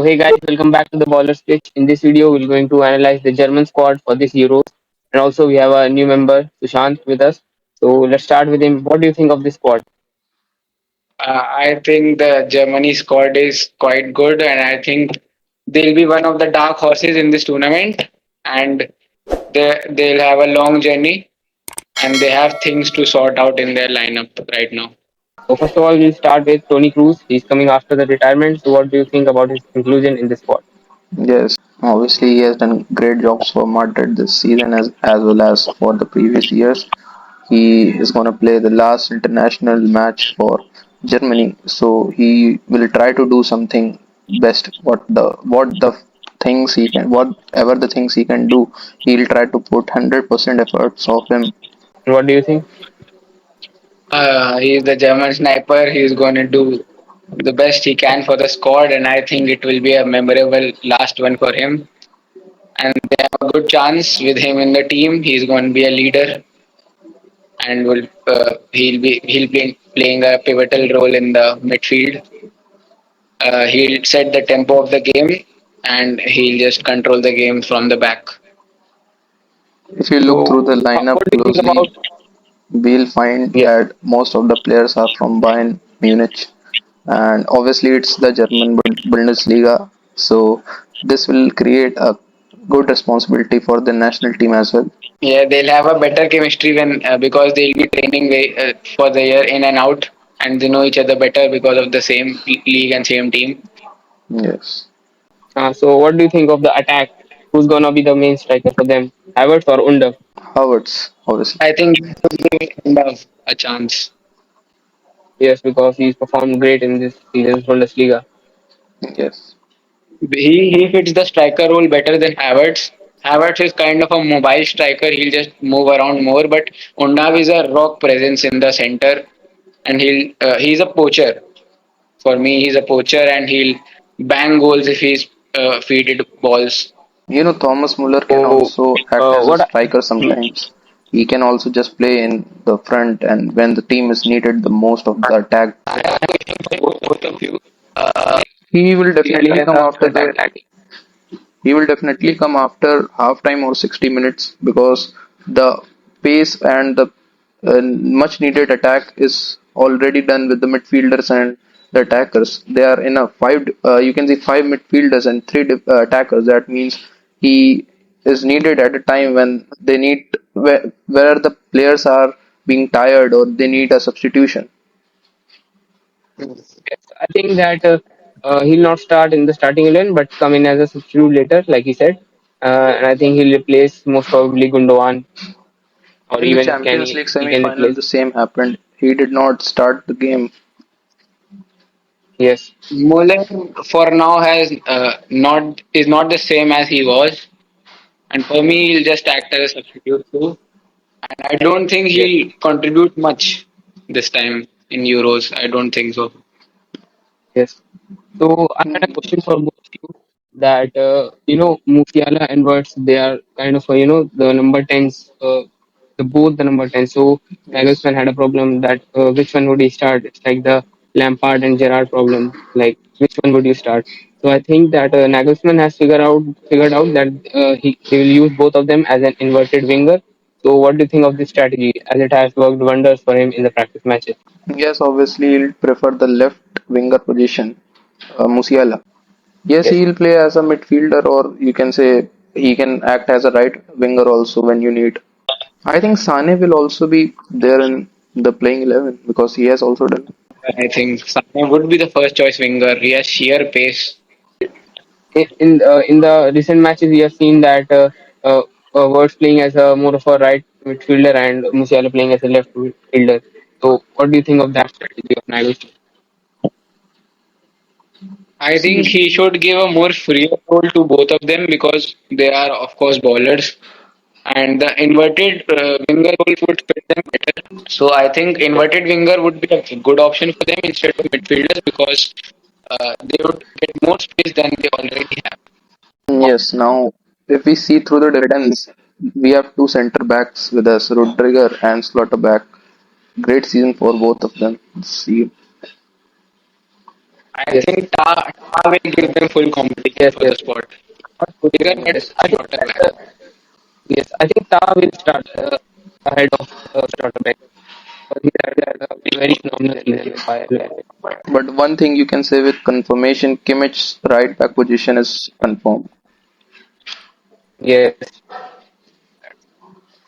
Hey guys, welcome back to the Ballers Pitch. In this video, we're going to analyze the German squad for this Euros, and also we have a new member, Sushant, with us. So let's start with him. What do you think of this squad? I think the Germany squad is quite good, and I think they'll be one of the dark horses in this tournament. And they'll have a long journey, and they have things to sort out in their lineup right now. So first of all, we'll start with Tony Kroos. He's coming after the retirement. So what do you think about his inclusion in this squad? Yes, obviously he has done great jobs for Madrid this season as well as for the previous years. He is going to play the last international match for Germany, so he will try to do something best. What the things he can, whatever the things he can do, he'll try to put 100% efforts of him. And what do you think? He's the German sniper. He's going to do the best he can for the squad, and I think it will be a memorable last one for him. And they have a good chance with him in the team. He's going to be a leader, and he'll be playing a pivotal role in the midfield. He'll set the tempo of the game, and he'll just control the game from the back. If you look through So the lineup what do you think closely, about? we'll find Yes. that most of the players are from Bayern Munich, and obviously it's the German Bundesliga. So this will create a good responsibility for the national team as well. Yeah, they'll have a better chemistry when because they'll be training for the year in and out, and they know each other better because of the same league and same team. Yes, So what do you think of the attack? Who's gonna be the main striker for them? Havertz or Under? Havertz, obviously. I think they will have a chance. Yes, because he's performed great in this season's Bundesliga. Yes, He fits the striker role better than Havertz. Havertz is kind of a mobile striker. He'll just move around more, but Undav is a rock presence in the center, and he's a poacher. For me, he's a poacher, and he'll bang goals if he's feeded balls. Thomas Muller can So also act as a what? striker sometimes. He can also just play in the front, and when the team is needed the most of the attack, Both of you. he will Really definitely help come out after the the attack. he will definitely come after halftime or 60 minutes because the pace and the much needed attack is already done with the midfielders and the attackers. They are in a you can see five midfielders and three attackers. That means he is needed at a time when they need where the players are being tired or they need a substitution. Yes, I think that he'll not start in the starting 11, but come in as a substitute later, like he said. And I think he'll replace most probably Gundogan, or In the even Champions League he can semi-final, replace. the same happened. He did not start the game. Yes, Muller for now has not is not the same as he was, and for me, he'll just act as a substitute too. And I don't think yes. he'll contribute much this time in Euros. I don't think so. Yes. So I had a question for both of you that Musiala and Wirtz, they are kind of the number tens, the both the number 10. So Yes. Nagelsmann had a problem that which one would he start? It's like the Lampard and Gerrard problem. Like which one would you start? So I think that Nagelsmann has figured out that he will use both of them as an inverted winger. So what do you think of this strategy as it has worked wonders for him in the practice matches? Yes, obviously he'll prefer the left winger position, Musiala. Yes, Yes. he'll play as a midfielder, or you can say he can act as a right winger also when you need. I think Sane will also be there in the playing 11 because he has also done. I think Sane would be the first choice winger. He has sheer pace. In the recent matches, we have seen that Wirtz playing as a more of a right midfielder and Musiala playing as a left midfielder. So, what do you think of that strategy of Nagelsmann? I think See, he should give a more freer role to both of them because they are, of course, bowlers. And the inverted winger role would fit them better. So I think inverted winger would be a good option for them instead of midfielders because they would get more space than they already have. yes, now if we see through the defense, we have two center backs with us, Rodriguez and Slaughterback. Great season for both of them. See, I Yes, think Ta will give them full competition yes, for the yes. spot. Not good Bigger team, but yes. I think shorter back. that, yes, I think Ta will start ahead of Stotterbeck. But he had a very phenomenal season with Bayern. But one thing you can say with confirmation, Kimmich's right back position is confirmed. Yes,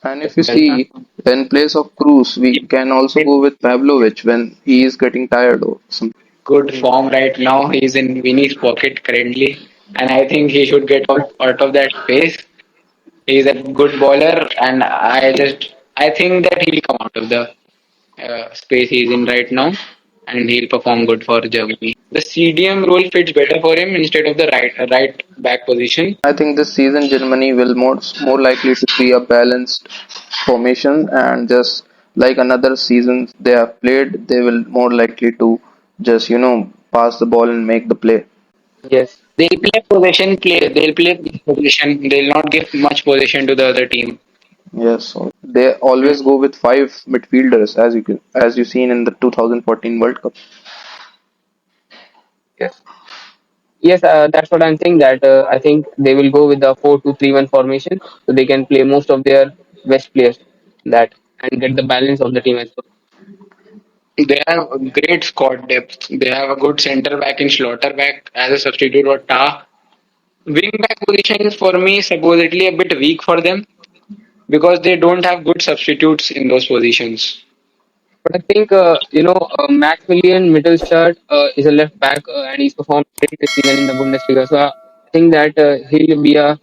And if you excellent. Huh? see, in place of Kroos, we can also go with Pavlovich when he is getting tired or something. Good Mm. form right now. He's in Vinny's pocket currently, and I think he should get out of that space. He's a good bowler, and I think that he'll come out of the space he's in right now, and he'll perform good for Germany. The CDM role fits better for him instead of the right back position. I think this season Germany will more likely to see a balanced formation, and just like another season they have played, they will more likely to just pass the ball and make the play. Yes, They'll play possession play. yes, They'll play possession. They'll not give much possession to the other team. Yes, so they always go with five midfielders as you seen in the 2014 World Cup. yes. Yes, that's what I'm saying. That I think they will go with the 4-2-3-1 formation, so they can play most of their best players in that and get the balance of the team as well. They have a great squad depth. They have a good centre back in Schlotterback as a substitute for Ta. Wing back position is for me supposedly a bit weak for them because they don't have good substitutes in those positions. But I think Maximilian Mittelstadt is a left back and he's performed great this season in the Bundesliga. So I think that he'll be a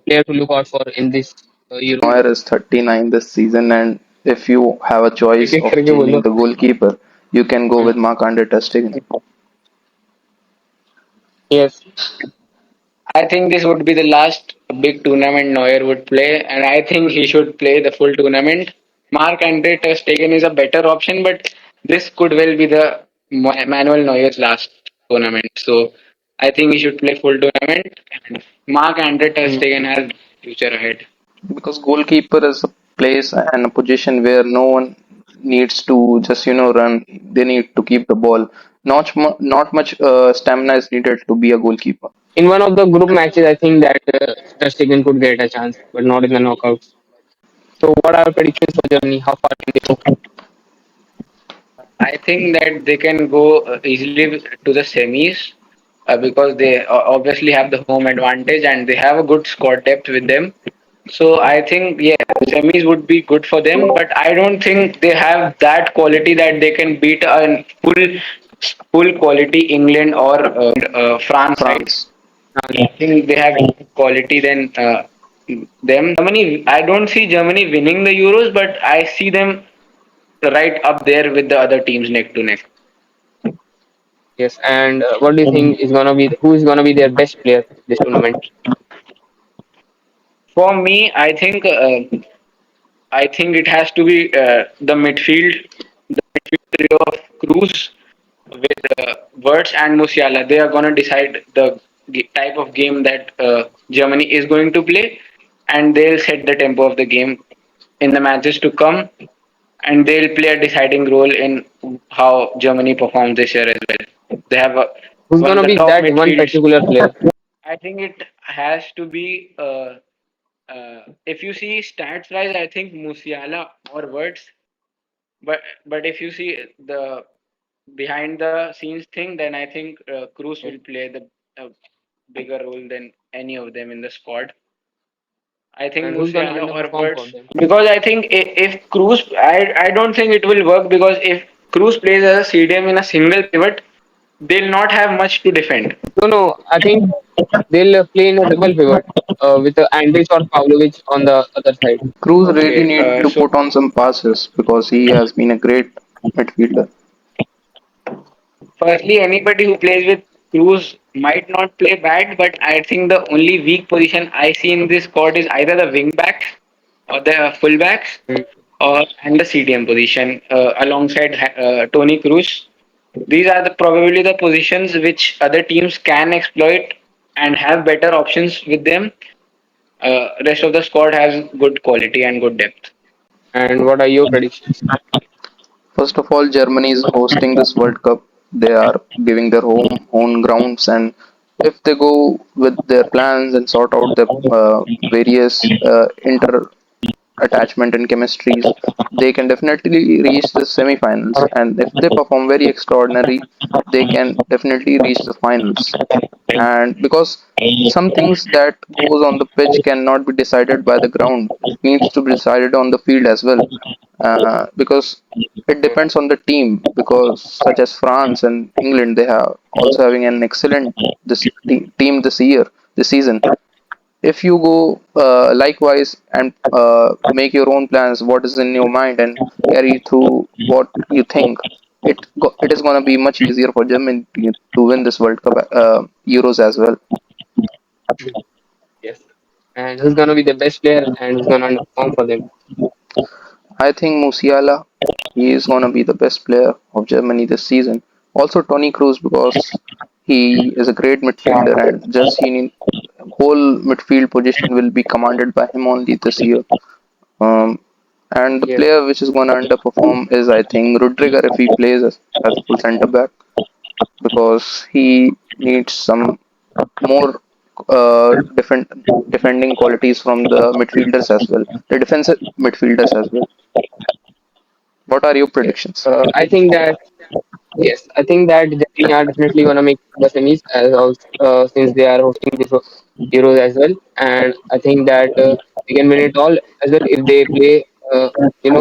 player to look out for in this Euro. Neuer is 39 this season, and if you have a एक choice एक of करके changing बोलो. the goalkeeper, you can go with Marc-Andre ter Stegen. Yes, I think this would be the last big tournament Neuer would play, and I think he should play the full tournament. Marc-Andre ter Stegen is a better option, but this could well be the Manuel Neuer's last tournament. So I think he should play full tournament. And Marc-Andre ter mm. Stegen has future ahead. Because goalkeeper is a place and a position where no one needs to just run. They need to keep the ball. Not much stamina is needed to be a goalkeeper. In one of the group matches, I think that Ter Stegen could get a chance, but not in the knockouts. So what are your predictions for Germany? How far can they go? I think that they can go easily to the semis because they obviously have the home advantage and they have a good squad depth with them. So I think yeah, semis would be good for them, but I don't think they have that quality that they can beat a full quality England or France side. France. I think they have quality than them. Germany, I don't see Germany winning the Euros, but I see them right up there with the other teams neck to neck. Yes, and what do you think is gonna be who is gonna be their best player this tournament? For me, I think it has to be the midfield trio of Kroos with Wirtz and Musiala. They are going to decide the type of game that Germany is going to play, and they'll set the tempo of the game in the matches to come, and they'll play a deciding role in how Germany performs this year as well. They have Who's one of gonna the be top that one midfields. particular player? I think it has to be. If you see stats wise, I think Musiala or Wirtz. But if you see the behind the scenes thing, then I think Cruz Yes. will play the bigger role than any of them in the squad. I think And who's gonna Musiala or underperform for Wirtz them? because I think if Cruz, I don't think it will work because if Cruz plays as a CDM in a single pivot, they'll not have much to defend. No, no. I think they'll play in a double pivot with Andrich or Pavlovic on the other side. Cruz really Okay, need to so put on some passes because he has been a great midfielder. firstly, anybody who plays with Cruz might not play bad, but I think the only weak position I see in this squad is either the wing backs or the full backs Mm. or and the CDM position alongside Tony Cruz. These are probably the positions which other teams can exploit and have better options with them. Rest of the squad has good quality and good depth. And what are your predictions? First of all, Germany is hosting this World Cup. They are giving their home own grounds, and if they go with their plans and sort out the various inter attachment and chemistries, they can definitely reach the semifinals. And if they perform very extraordinary, they can definitely reach the finals. And because some things that goes on the pitch cannot be decided by the ground, it needs to be decided on the field as well. Because it depends on the team. Because such as France and England, they have also having an excellent team this season. If you go likewise and make your own plans, what is in your mind, and carry through what you think, it is going to be much easier for Germany to win this World Cup, Euros as well. Yes. And who's gonna be the best player and who's gonna underperform for them? I think Musiala, he is going to be the best player of Germany this season. Also Tony Kroos, because he is a great midfielder, and just he need, whole midfield position will be commanded by him only this year. Um, and the Yes. player which is going to underperform is, I think, Rudiger, if he plays as a full centre back, because he needs some more defending qualities from the midfielders as well, the defensive midfielders as well. What are your Yes. predictions? I think that yes, I think that Germany are definitely gonna make the semis as also since they are hosting this Euros as well, and I think that they can win it all as well if they play. If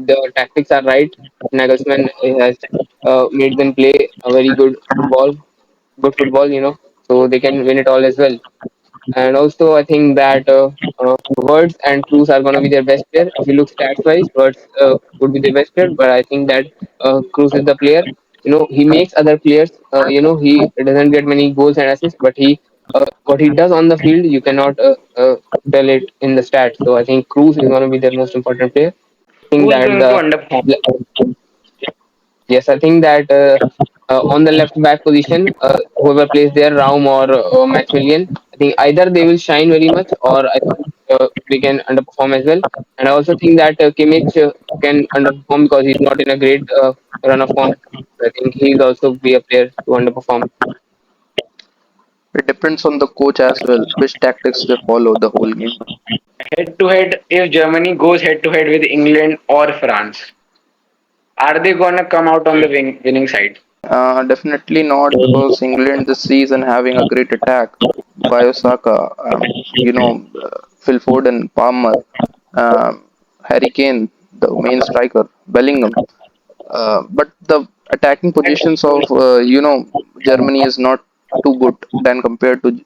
the tactics are right. Nagelsmann has made them play a very good football. So they can win it all as well. And also, I think that Words and Cruz are going to be their best player. If you look stats wise, Words would be the best player, but I think that Cruz is the player. He makes other players. He doesn't get many goals and assists, but he what he does on the field, you cannot tell it in the stats. So I think Cruz is going to be their most important player. I think Who's that going to underperform? Yes, I think that on the left back position, whoever plays there, Raum or Maximilian, I think either they will shine very much, or I think they can underperform as well. And I also think that Kimmich can underperform because he's not in a great run of form. I think he'll also be a player to underperform. It depends on the coach as well, which tactics they follow the whole game. Head to head, if Germany goes head to head with England or France, are they going to come out on the winning side? Definitely not, because England this season having a great attack. Bukayo Saka, Phil Foden, Palmer, um, Harry Kane, the main striker, Bellingham. But the attacking positions of Germany is not too good than compared to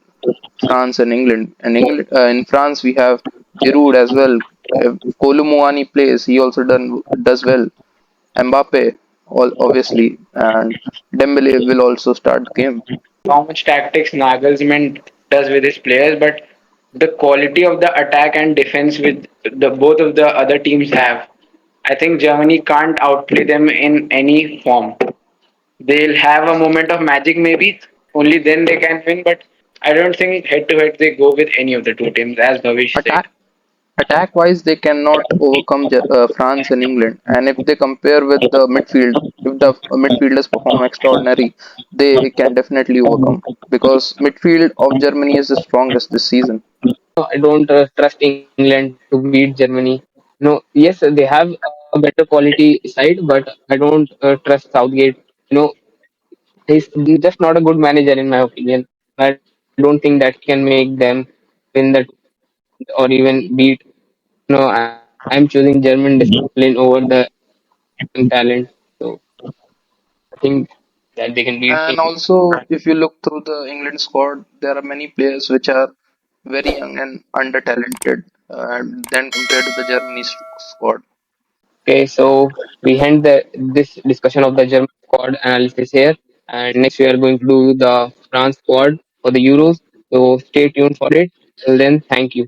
France and England. And in France we have Giroud as well. If Kolo Muani plays, he also does well. Mbappe, obviously, and Dembele will also start the game. How much tactics Nagelsmann does with his players, but the quality of the attack and defense with the both of the other teams have, I think Germany can't outplay them in any form. They'll have a moment of magic maybe, only then they can win, but I don't think head to head they go with any of the two teams, as Bhavish said. Attack Attack wise, they cannot overcome France and England. And if they compare with the midfield, if the midfielders perform extraordinary, they can definitely overcome, because midfield of Germany is the strongest this season. I don't trust England to beat Germany. No, yes, they have a better quality side, but I don't trust Southgate. You know, he's just not a good manager in my opinion. I don't think that he can make them win the or even beat. I'm choosing German discipline over the talent. So I think that they can beat And England. also, if you look through the England squad, there are many players which are very young and under talented than compared to the Germany squad. Okay, so we end this discussion of the German squad analysis here, and next we are going to do the France squad for the Euros. So stay tuned for it. Till then, thank you.